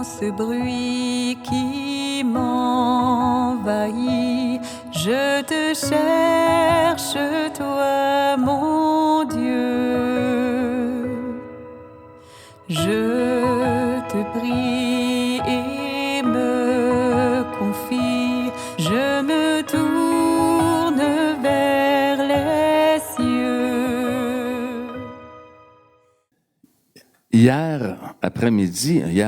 ce bruit qui m'envahit. Je te cherche, toi, mon Dieu. Je te prie et me confie. Je me tourne vers les cieux. Hier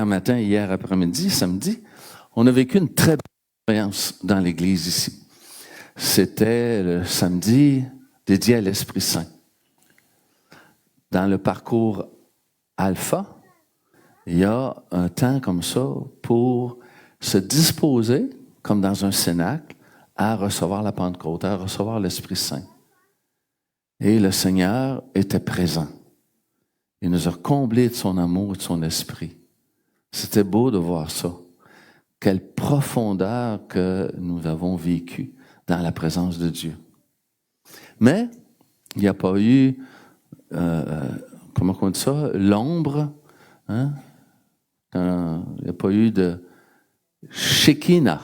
matin, hier après-midi, samedi, on a vécu une très belle expérience dans l'église ici. C'était le samedi dédié à l'Esprit Saint. Dans le parcours Alpha, il y a un temps comme ça pour se disposer, comme dans un cénacle, à recevoir la Pentecôte, à recevoir l'Esprit Saint. Et le Seigneur était présent. Il nous a comblés de son amour et de son esprit. C'était beau de voir ça. Quelle profondeur que nous avons vécue dans la présence de Dieu. Mais il n'y a pas eu, comment on dit ça, l'ombre, hein? Il n'y a pas eu de Shekinah.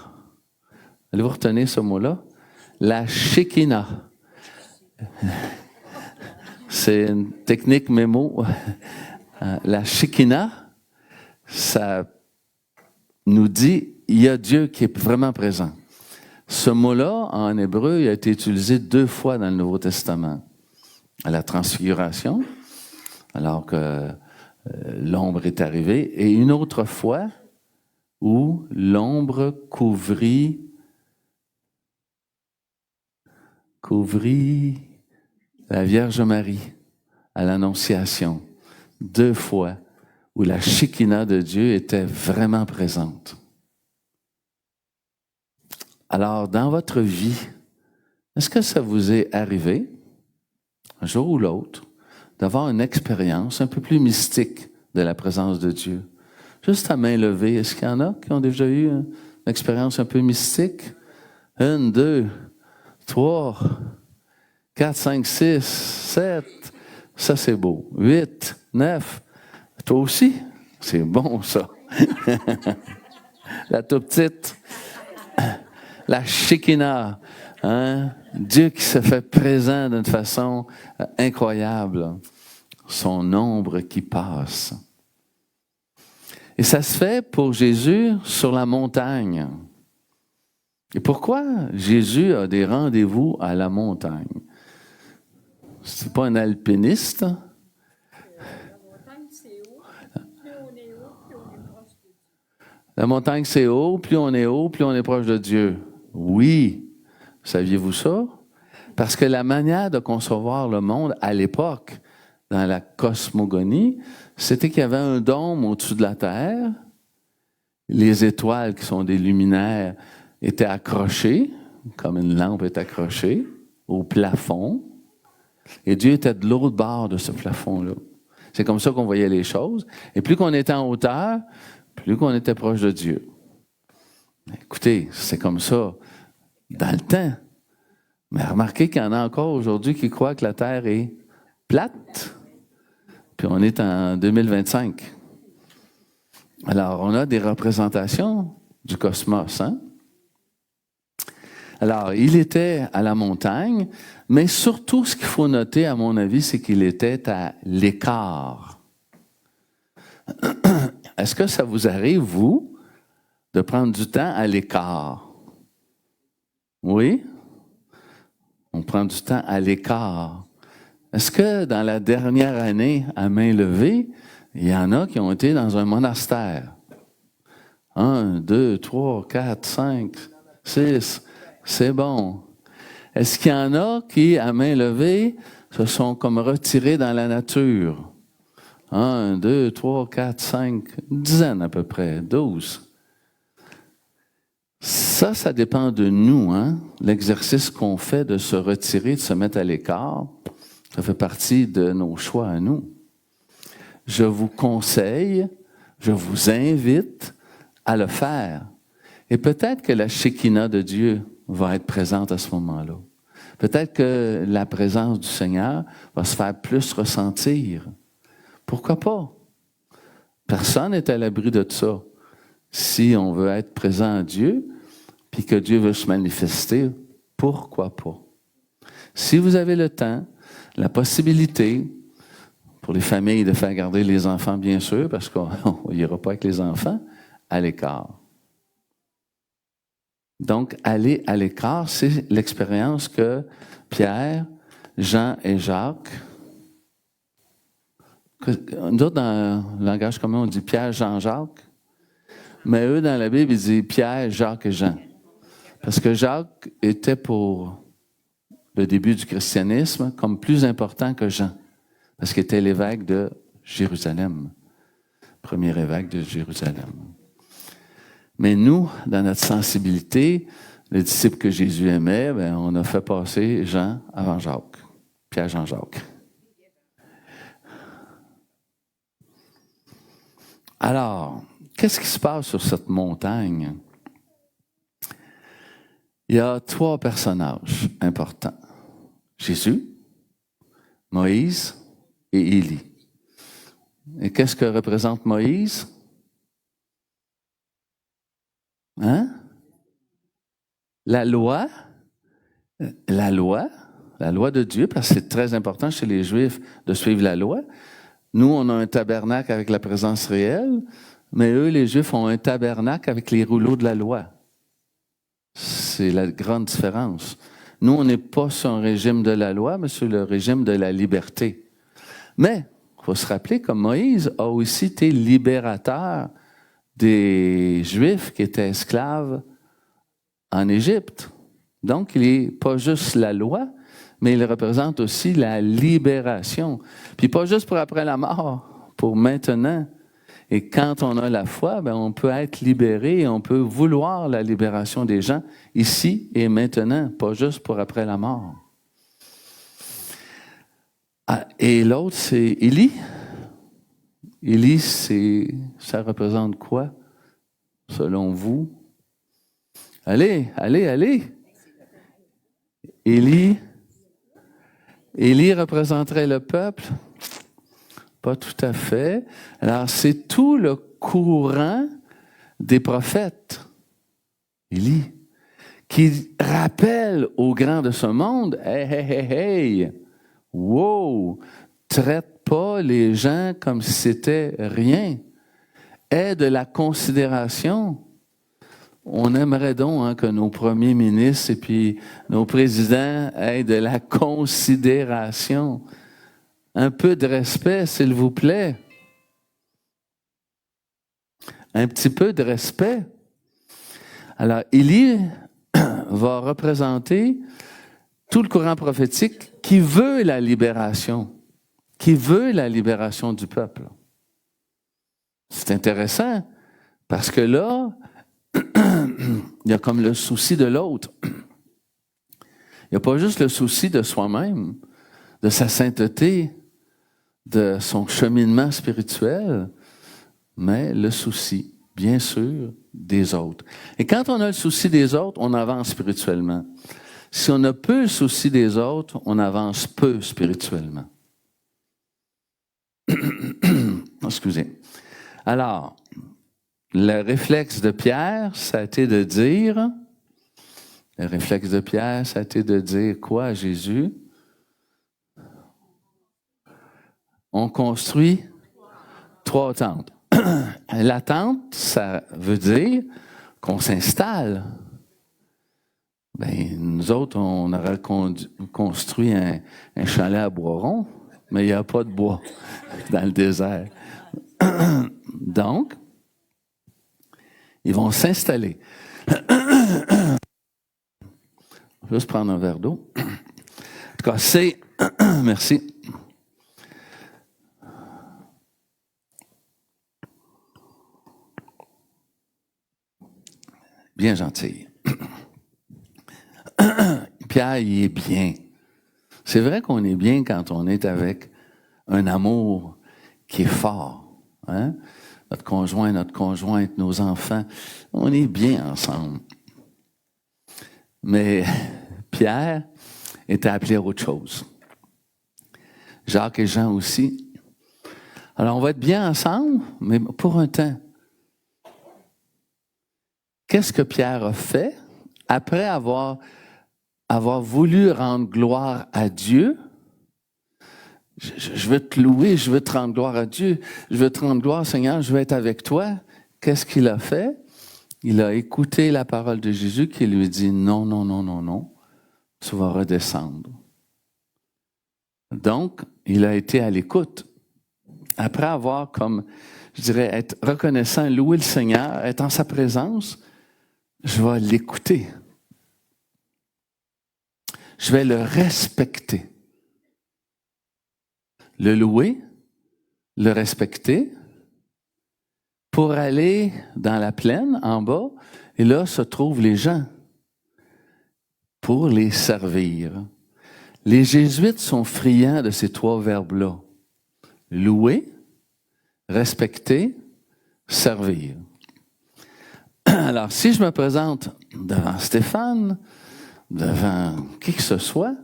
Allez-vous retenir ce mot-là? La Shekinah. C'est une technique mémo. La Shekinah, ça nous dit, il y a Dieu qui est vraiment présent. Ce mot-là, en hébreu, il a été utilisé 2 fois dans le Nouveau Testament. À la transfiguration, alors que l'ombre est arrivée, et une autre fois où l'ombre couvrit la Vierge Marie à l'Annonciation. 2 fois où la Shekinah de Dieu était vraiment présente. Alors, dans votre vie, est-ce que ça vous est arrivé, un jour ou l'autre, d'avoir une expérience un peu plus mystique de la présence de Dieu? Juste à main levée, est-ce qu'il y en a qui ont déjà eu une expérience un peu mystique? 1, 2, 3, 4, 5, 6, 7, ça c'est beau. 8, 9, toi aussi? C'est bon ça. La toute petite. La Shekinah, hein? Dieu qui se fait présent d'une façon incroyable. Son ombre qui passe. Et ça se fait pour Jésus sur la montagne. Et pourquoi Jésus a des rendez-vous à la montagne? C'est pas un alpiniste. La montagne, c'est haut. Plus on est haut, plus on est proche de Dieu. La montagne, c'est haut. Plus on est haut, plus on est proche de Dieu. Oui. Saviez-vous ça? Parce que la manière de concevoir le monde à l'époque, dans la cosmogonie, c'était qu'il y avait un dôme au-dessus de la terre. Les étoiles, qui sont des luminaires, étaient accrochées, comme une lampe est accrochée, au plafond. Et Dieu était de l'autre bord de ce plafond-là. C'est comme ça qu'on voyait les choses. Et plus qu'on était en hauteur, plus qu'on était proche de Dieu. Écoutez, c'est comme ça dans le temps. Mais remarquez qu'il y en a encore aujourd'hui qui croient que la Terre est plate. Puis on est en 2025. Alors, on a des représentations du cosmos, hein? Alors, il était à la montagne, mais surtout, ce qu'il faut noter, à mon avis, c'est qu'il était à l'écart. Est-ce que ça vous arrive, vous, de prendre du temps à l'écart? Oui? On prend du temps à l'écart. Est-ce que dans la dernière année, à main levée, il y en a qui ont été dans un monastère? 1, 2, 3, 4, 5, 6, c'est bon. Est-ce qu'il y en a qui, à main levée, se sont comme retirés dans la nature? 1, 2, 3, 4, 5, une dizaine à peu près, 12. Ça dépend de nous, hein? L'exercice qu'on fait de se retirer, de se mettre à l'écart, ça fait partie de nos choix à nous. Je vous conseille, je vous invite à le faire. Et peut-être que la Shekinah de Dieu va être présente à ce moment-là. Peut-être que la présence du Seigneur va se faire plus ressentir. Pourquoi pas? Personne n'est à l'abri de ça. Si on veut être présent à Dieu, puis que Dieu veut se manifester, pourquoi pas? Si vous avez le temps, la possibilité, pour les familles de faire garder les enfants, bien sûr, parce qu'on n'ira pas avec les enfants, à l'écart. Donc, aller à l'écart, c'est l'expérience que Pierre, Jean et Jacques, nous autres, dans le langage commun, on dit Pierre, Jean, Jacques, mais eux, dans la Bible, ils disent Pierre, Jacques et Jean. Parce que Jacques était pour le début du christianisme comme plus important que Jean, parce qu'il était l'évêque de Jérusalem, premier évêque de Jérusalem. Mais nous, dans notre sensibilité, les disciples que Jésus aimait, bien, on a fait passer Jean avant Jacques, Pierre, Jean, Jacques. Alors, qu'est-ce qui se passe sur cette montagne? Il y a 3 personnages importants. Jésus, Moïse et Élie. Et qu'est-ce que représente Moïse? Hein? La loi de Dieu, parce que c'est très important chez les Juifs de suivre la loi. Nous, on a un tabernacle avec la présence réelle, mais eux, les Juifs, ont un tabernacle avec les rouleaux de la loi. C'est la grande différence. Nous, on n'est pas sur un régime de la loi, mais sur le régime de la liberté. Mais, il faut se rappeler que Moïse a aussi été libérateur des Juifs qui étaient esclaves en Égypte. Donc, il n'est pas juste la loi, mais il représente aussi la libération. Puis pas juste pour après la mort, pour maintenant. Et quand on a la foi, ben on peut être libéré et on peut vouloir la libération des gens ici et maintenant, pas juste pour après la mort. Ah, et l'autre, c'est Élie. Élie, ça représente quoi, selon vous? Allez. Élie représenterait le peuple? Pas tout à fait. Alors, c'est tout le courant des prophètes, Élie, qui rappelle aux grands de ce monde, hey, wow, traite pas les gens comme si c'était rien. Aie de la considération. On aimerait donc que nos premiers ministres et puis nos présidents aient de la considération. Un peu de respect, s'il vous plaît. Un petit peu de respect. Alors, Élie va représenter tout le courant prophétique qui veut la libération du peuple. C'est intéressant, parce que là, il y a comme le souci de l'autre. Il n'y a pas juste le souci de soi-même, de sa sainteté, de son cheminement spirituel, mais le souci, bien sûr, des autres. Et quand on a le souci des autres, on avance spirituellement. Si on a peu le souci des autres, on avance peu spirituellement. Excusez. Alors, le réflexe de Pierre, ça a été de dire quoi à Jésus? On construit 3 tentes. La tente, ça veut dire qu'on s'installe. Ben, nous autres, on aurait construit un chalet à Boiron, mais il n'y a pas de bois dans le désert. Donc, ils vont s'installer. Je vais juste prendre un verre d'eau. En tout cas, c'est... Merci. Bien gentil. Pierre, il est bien. C'est vrai qu'on est bien quand on est avec un amour qui est fort. Hein? Notre conjoint, notre conjointe, nos enfants, on est bien ensemble. Mais Pierre était appelé à autre chose. Jacques et Jean aussi. Alors, on va être bien ensemble, mais pour un temps. qu'est-ce que Pierre a fait? Après avoir voulu rendre gloire à Dieu, je veux te louer, je veux te rendre gloire à Dieu, je veux te rendre gloire, Seigneur, je veux être avec toi. Qu'est-ce qu'il a fait? Il a écouté la parole de Jésus qui lui dit non, non, non, non, non, tu vas redescendre. Donc, il a été à l'écoute. Après avoir, comme je dirais, être reconnaissant, louer le Seigneur, être en sa présence, je vais l'écouter. Je vais le respecter. Le louer, le respecter, pour aller dans la plaine, en bas, et là se trouvent les gens, pour les servir. Les Jésuites sont friands de ces trois verbes-là. Louer, respecter, servir. Alors, si je me présente devant Stéphane, devant qui que ce soit,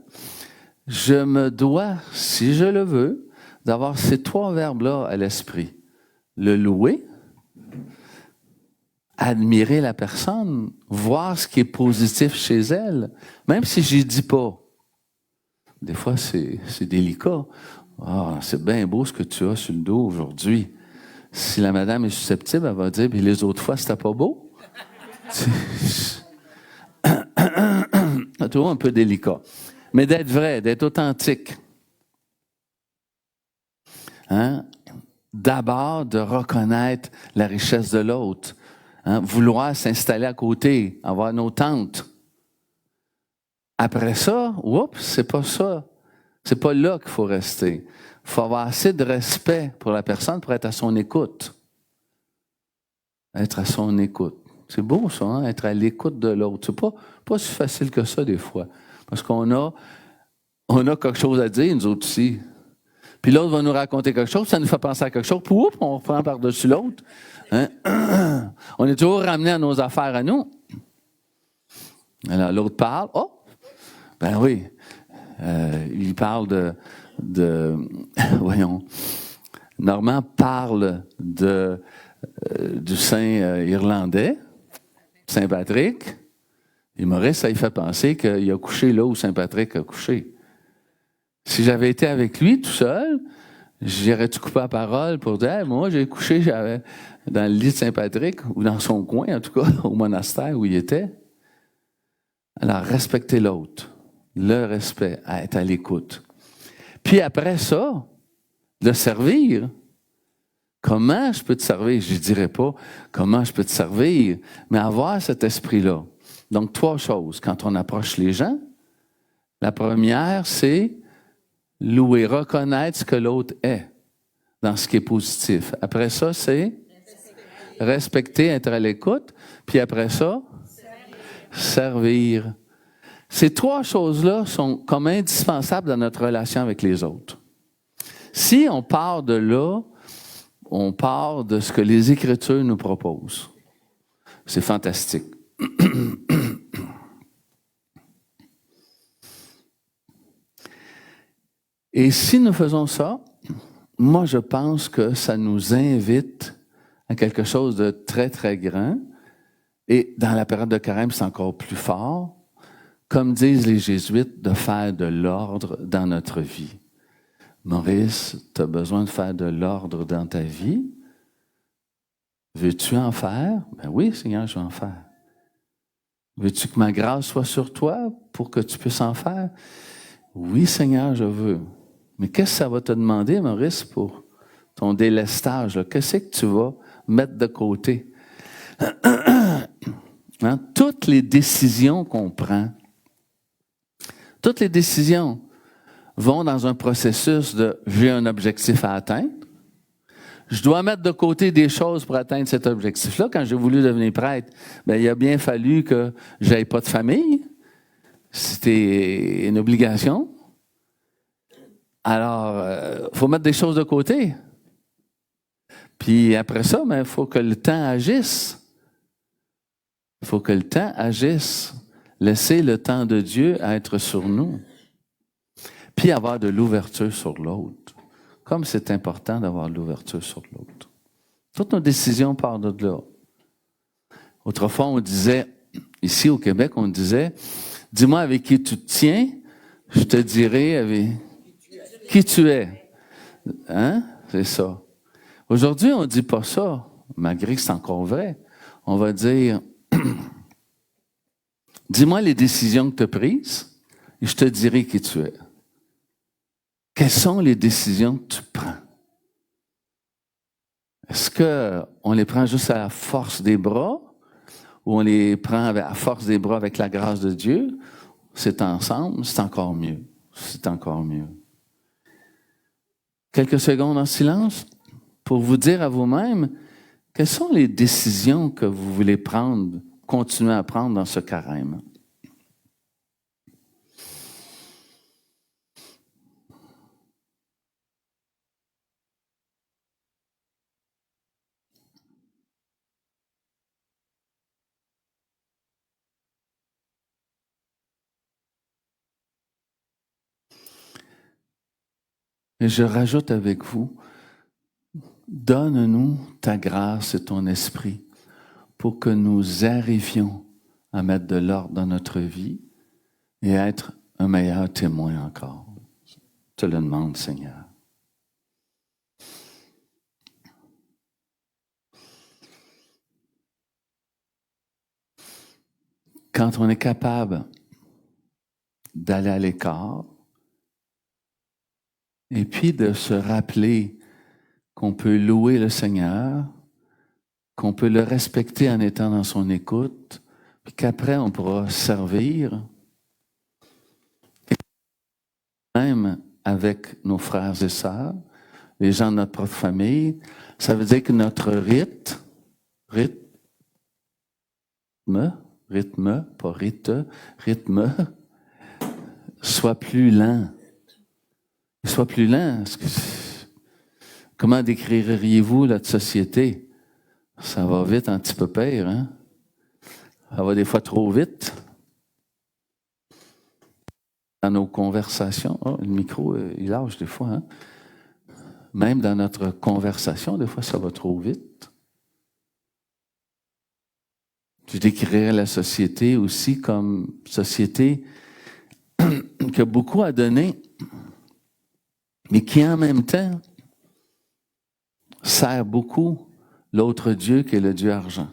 je me dois, si je le veux, d'avoir ces trois verbes-là à l'esprit. Le louer, admirer la personne, voir ce qui est positif chez elle, même si je n'y dis pas. Des fois, c'est délicat. Ah, c'est bien beau ce que tu as sur le dos aujourd'hui. Si la madame est susceptible, elle va dire, puis les autres fois, c'était pas beau. C'est toujours un peu délicat. Mais d'être vrai, d'être authentique. Hein? D'abord, de reconnaître la richesse de l'autre. Hein? Vouloir s'installer à côté, avoir nos tentes. Après ça, oups, c'est pas ça. C'est pas là qu'il faut rester. Il faut avoir assez de respect pour la personne pour être à son écoute. Être à son écoute. C'est beau ça, hein? Être à l'écoute de l'autre. C'est pas si facile que ça des fois. Parce qu'on a quelque chose à dire, nous autres aussi. Puis l'autre va nous raconter quelque chose, ça nous fait penser à quelque chose, puis oups, on reprend par-dessus l'autre. Hein? On est toujours ramené à nos affaires à nous. Alors l'autre parle, oh, ben oui, il parle voyons, Normand parle du Saint irlandais, Saint Patrick, et Maurice, ça lui fait penser qu'il a couché là où Saint Patrick a couché. Si j'avais été avec lui tout seul, j'aurais-tu coupé la parole pour dire hey, moi j'ai couché dans le lit de Saint Patrick, ou dans son coin en tout cas, au monastère où il était. Alors, respecter l'autre, le respect, être à l'écoute. Puis après ça, le servir. Comment je peux te servir? Je ne dirais pas comment je peux te servir, mais avoir cet esprit-là. Donc, trois choses quand on approche les gens. La première, c'est louer, reconnaître ce que l'autre est dans ce qui est positif. Après ça, c'est respecter, être à l'écoute. Puis après ça, servir. Ces trois choses-là sont comme indispensables dans notre relation avec les autres. Si on part de là, on part de ce que les Écritures nous proposent. C'est fantastique. Et si nous faisons ça, moi je pense que ça nous invite à quelque chose de très, très grand. Et dans la période de carême, c'est encore plus fort. Comme disent les Jésuites, de faire de l'ordre dans notre vie. Maurice, tu as besoin de faire de l'ordre dans ta vie. Veux-tu en faire? Ben oui, Seigneur, je vais en faire. Veux-tu que ma grâce soit sur toi pour que tu puisses en faire? Oui, Seigneur, je veux. Mais qu'est-ce que ça va te demander, Maurice, pour ton délestage? Qu'est-ce que tu vas mettre de côté? Hein? Toutes les décisions qu'on prend, toutes les décisions vont dans un processus de « j'ai un objectif à atteindre ». Je dois mettre de côté des choses pour atteindre cet objectif-là. Quand j'ai voulu devenir prêtre, ben, il a bien fallu que j'aille pas de famille. C'était une obligation. Alors, il faut mettre des choses de côté. Puis après ça, il faut que le temps agisse. Il faut que le temps agisse. Laisser le temps de Dieu être sur nous. Puis avoir de l'ouverture sur l'autre. Comme c'est important d'avoir de l'ouverture sur l'autre. Toutes nos décisions partent de là. Autrefois, on disait, ici au Québec, on disait, dis-moi avec qui tu te tiens, je te dirai avec qui tu es. Hein? C'est ça. Aujourd'hui, on ne dit pas ça, malgré que c'est encore vrai. On va dire, dis-moi les décisions que tu as prises et je te dirai qui tu es. Quelles sont les décisions que tu prends? Est-ce qu'on les prend juste à la force des bras ou on les prend à force des bras avec la grâce de Dieu? C'est ensemble, c'est encore mieux. C'est encore mieux. Quelques secondes en silence pour vous dire à vous-même quelles sont les décisions que vous voulez prendre, continuer à prendre dans ce carême. Et je rajoute avec vous, donne-nous ta grâce et ton esprit pour que nous arrivions à mettre de l'ordre dans notre vie et être un meilleur témoin encore. Je te le demande, Seigneur. Quand on est capable d'aller à l'écart et puis de se rappeler qu'on peut louer le Seigneur, qu'on peut le respecter en étant dans son écoute, puis qu'après on pourra servir, même avec nos frères et sœurs, les gens de notre propre famille. Ça veut dire que notre rythme, soit plus lent. Soit plus lent. Comment décririez-vous notre société? Ça va vite un petit peu pire, hein? Ça va des fois trop vite. Dans nos conversations, le micro, il lâche des fois, hein? Même dans notre conversation, des fois, ça va trop vite. Je décrirais la société aussi comme société qui a beaucoup à donner, mais qui en même temps sert beaucoup l'autre Dieu qui est le Dieu argent.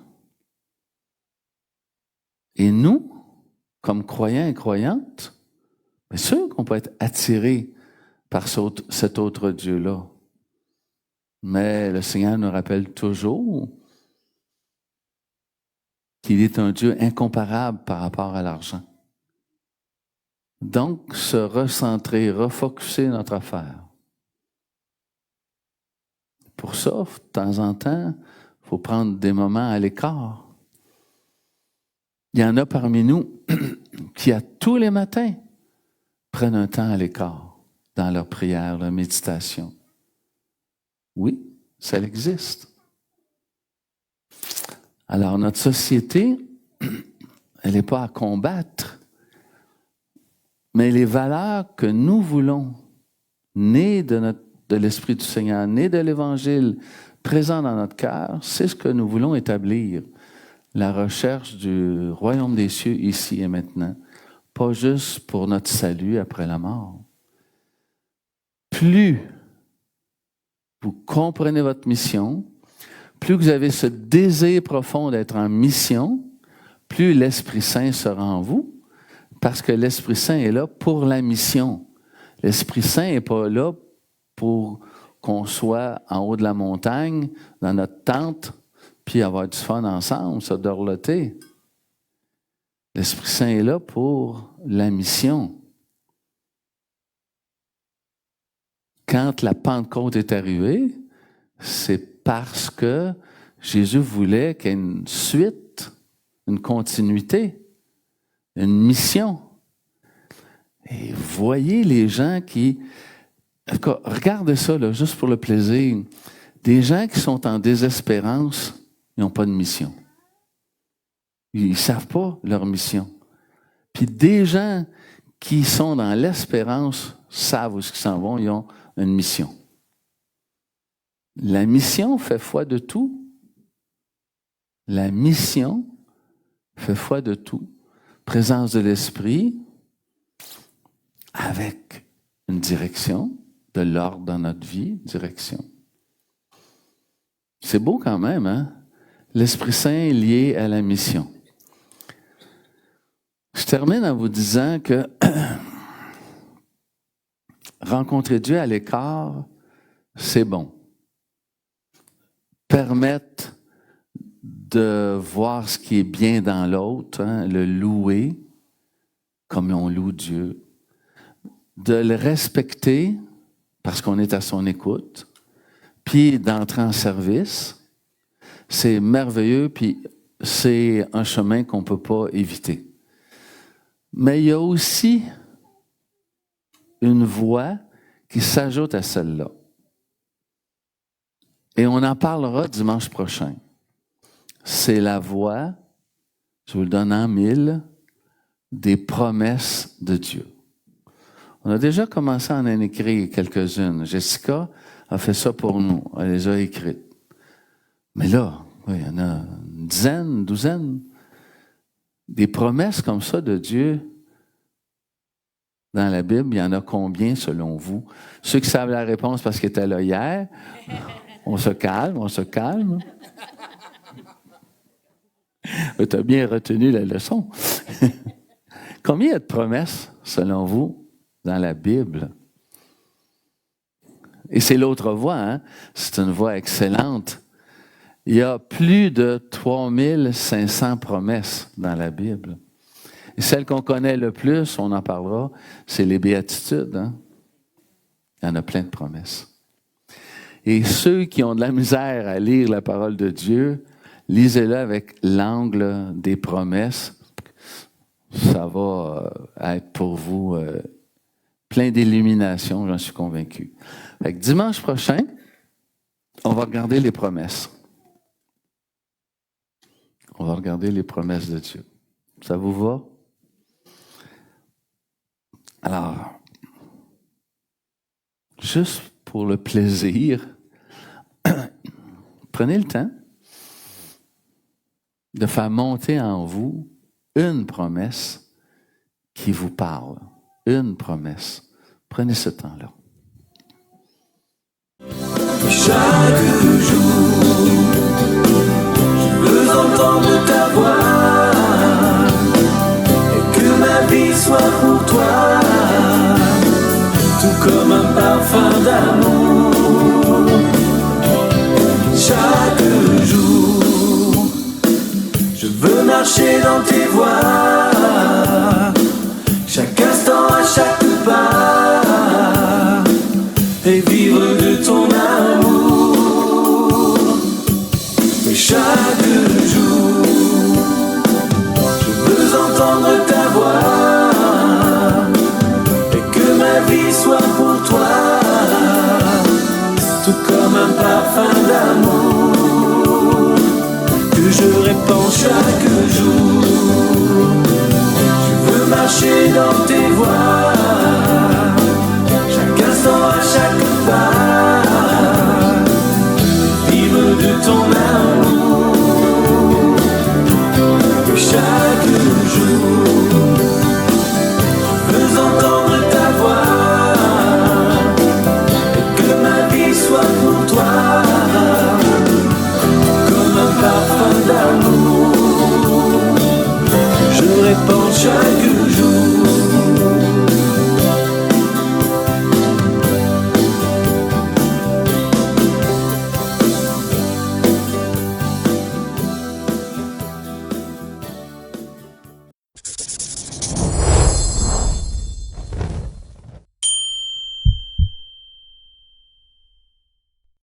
Et nous, comme croyants et croyantes, bien sûr qu'on peut être attirés par cet autre Dieu-là. Mais le Seigneur nous rappelle toujours qu'il est un Dieu incomparable par rapport à l'argent. Donc, se recentrer, refocuser notre affaire. Pour ça, de temps en temps, il faut prendre des moments à l'écart. Il y en a parmi nous qui, à tous les matins, prennent un temps à l'écart dans leur prière, leur méditation. Oui, ça existe. Alors, notre société, elle n'est pas à combattre, mais les valeurs que nous voulons, nées de l'Esprit du Seigneur, nées de l'Évangile, présent dans notre cœur, c'est ce que nous voulons établir. La recherche du royaume des cieux ici et maintenant, pas juste pour notre salut après la mort. Plus vous comprenez votre mission, plus vous avez ce désir profond d'être en mission, plus l'Esprit Saint sera en vous, parce que l'Esprit Saint est là pour la mission. L'Esprit Saint n'est pas là pour qu'on soit en haut de la montagne, dans notre tente, puis avoir du fun ensemble, se dorloter. L'Esprit Saint est là pour la mission. Quand la Pentecôte est arrivée, c'est parce que Jésus voulait qu'il y ait une suite, une continuité, une mission. Et voyez les gens qui... En tout cas, regardez ça, là, juste pour le plaisir. Des gens qui sont en désespérance, ils n'ont pas de mission. Ils ne savent pas leur mission. Puis des gens qui sont dans l'espérance savent où ils s'en vont, ils ont une mission. La mission fait foi de tout. La mission fait foi de tout. Présence de l'Esprit avec une direction, de l'ordre dans notre vie, direction. C'est beau quand même, hein? L'Esprit Saint est lié à la mission. Je termine en vous disant que rencontrer Dieu à l'écart, c'est bon. Permettre de voir ce qui est bien dans l'autre, hein, le louer comme on loue Dieu, de le respecter parce qu'on est à son écoute, puis d'entrer en service, c'est merveilleux, puis c'est un chemin qu'on ne peut pas éviter. Mais il y a aussi une voie qui s'ajoute à celle-là. Et on en parlera dimanche prochain. C'est la voie, je vous le donne en 1000, des promesses de Dieu. On a déjà commencé à en écrire quelques-unes. Jessica a fait ça pour nous. Elle les a écrites. Mais là, oui, il y en a une dizaine, une douzaine. Des promesses comme ça de Dieu dans la Bible, il y en a combien selon vous? Ceux qui savent la réponse parce qu'ils étaient là hier, on se calme, on se calme. Tu as bien retenu la leçon. Combien il y a de promesses, selon vous, dans la Bible? Et c'est l'autre voie, hein? C'est une voie excellente. Il y a plus de 3500 promesses dans la Bible. Et celle qu'on connaît le plus, on en parlera, c'est les béatitudes. Hein? Il y en a plein de promesses. Et ceux qui ont de la misère à lire la parole de Dieu, lisez-le avec l'angle des promesses. Ça va être pour vous plein d'illumination, j'en suis convaincu. Fait que dimanche prochain, on va regarder les promesses. On va regarder les promesses de Dieu. Ça vous va? Alors, juste pour le plaisir, prenez le temps de faire monter en vous une promesse qui vous parle. Une promesse. Prenez ce temps-là. Chaque jour, je veux entendre ta voix et que ma vie soit pour toi, tout comme un parfum d'amour. Chaque jour, je veux marcher dans tes voies, chaque instant, à chaque pas, et vivre de ton amour. Mais chaque jour, je veux entendre ta voix et que ma vie soit pour toi, tout comme un parfum d'amour que je répands chaque jour. Je veux marcher dans tes voies, chaque instant, à chaque pas, vivre de ton amour. Que chaque